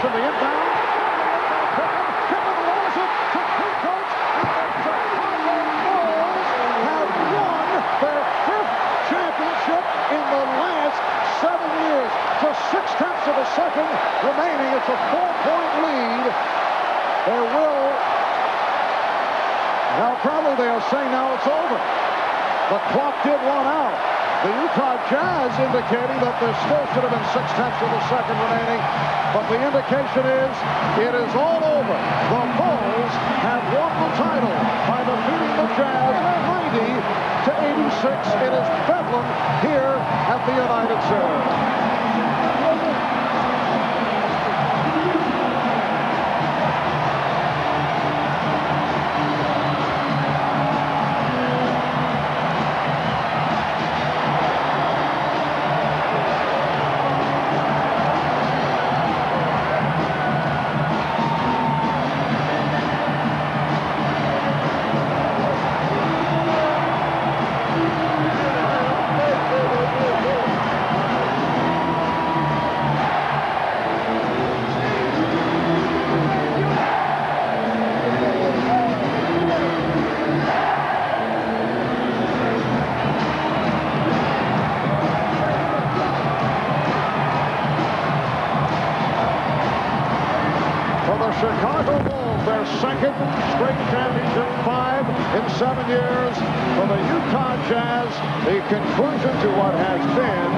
Jackson, the inbound. Pippen rolls it to Kukoc, and the Chicago Bulls have won their 5th championship in the last 7 years. Just 0.6 of a second remaining. It's a 4-point lead. There will... Now, probably they'll say now it's over. The clock did run out. The Utah Jazz indicating that there still should have been 0.6 of a second remaining. But the indication is it is all over. The Bulls have won the title by defeating the Jazz 90-86. It is Bedlam here at the United Center. Chicago Bulls, their 2nd straight championship, 5 in 7 years. For the Utah Jazz, the conclusion to what has been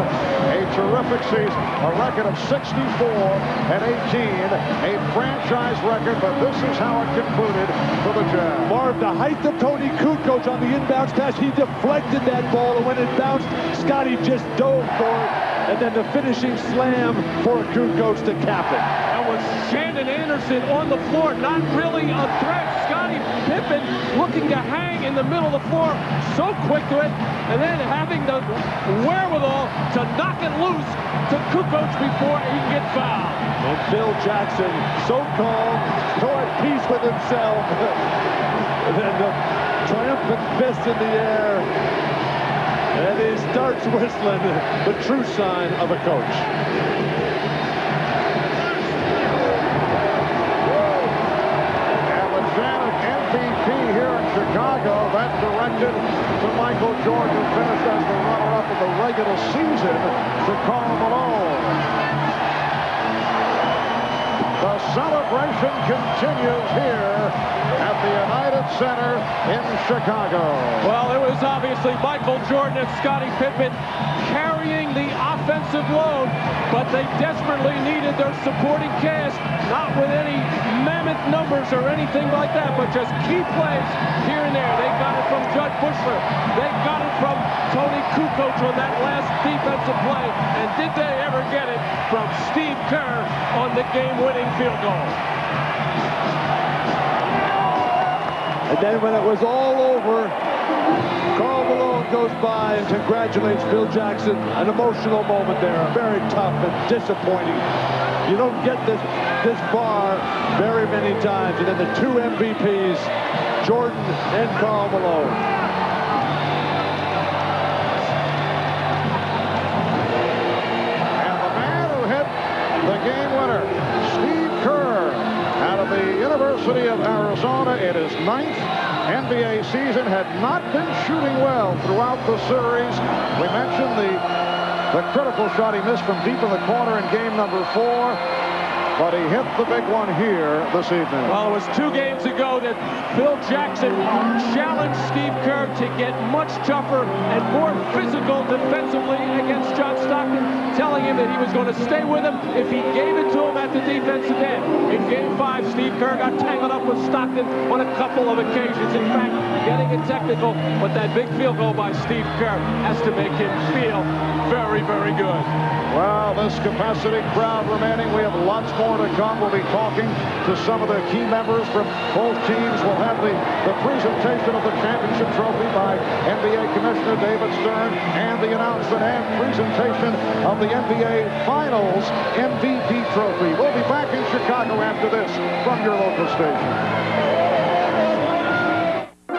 a terrific season. A record of 64-18, a franchise record, but this is how it concluded for the Jazz. Marv, the height of Tony Kukoc on the inbounds pass, he deflected that ball, and when it bounced, Scotty just dove for it, and then the finishing slam for Kukoc to cap it. Was Shannon Anderson on the floor, not really a threat. Scottie Pippen looking to hang in the middle of the floor, so quick to it, and then having the wherewithal to knock it loose to Kukoc before he can get fouled. And Phil Jackson, so calm, so at peace with himself. And then the triumphant fist in the air. And he starts whistling, the true sign of a coach. Chicago, that directed to Michael Jordan, who finished as the runner-up in the regular season to Karl Malone. The celebration continues here at the United Center in Chicago. Well, it was obviously Michael Jordan and Scottie Pippen carrying the offensive load, but they desperately needed their supporting cast, not with any mammoth numbers or anything like that, but just key plays here and there. They got it from Judd Bushler. They got it from Tony Kukoc on that last defensive play. And did they ever get it from Steve Kerr on the game-winning field goal? And then when it was all over, Karl Malone goes by and congratulates Phil Jackson. An emotional moment there, very tough and disappointing. You don't get this far very many times. And then the 2 MVPs, Jordan and Karl Malone. And the man who hit the game winner, Steve Kerr, out of the University of Arizona in his 9th NBA season, had not been shooting well throughout the series. We mentioned the critical shot he missed from deep in the corner in game number 4. But he hit the big one here this evening. Well, it was 2 games ago that Phil Jackson challenged Steve Kerr to get much tougher and more physical defensively against John Stockton, telling him that he was going to stay with him if he gave it to him at the defensive end. In game 5, Steve Kerr got tangled up with Stockton on a couple of occasions. In fact, getting it technical, but that big field goal by Steve Kerr has to make him feel very, very good. Well, this capacity crowd remaining. We have lots more to come. We'll be talking to some of the key members from both teams. We'll have the presentation of the championship trophy by NBA Commissioner David Stern and the announcement and presentation of the NBA Finals MVP trophy. We'll be back in Chicago after this from your local station.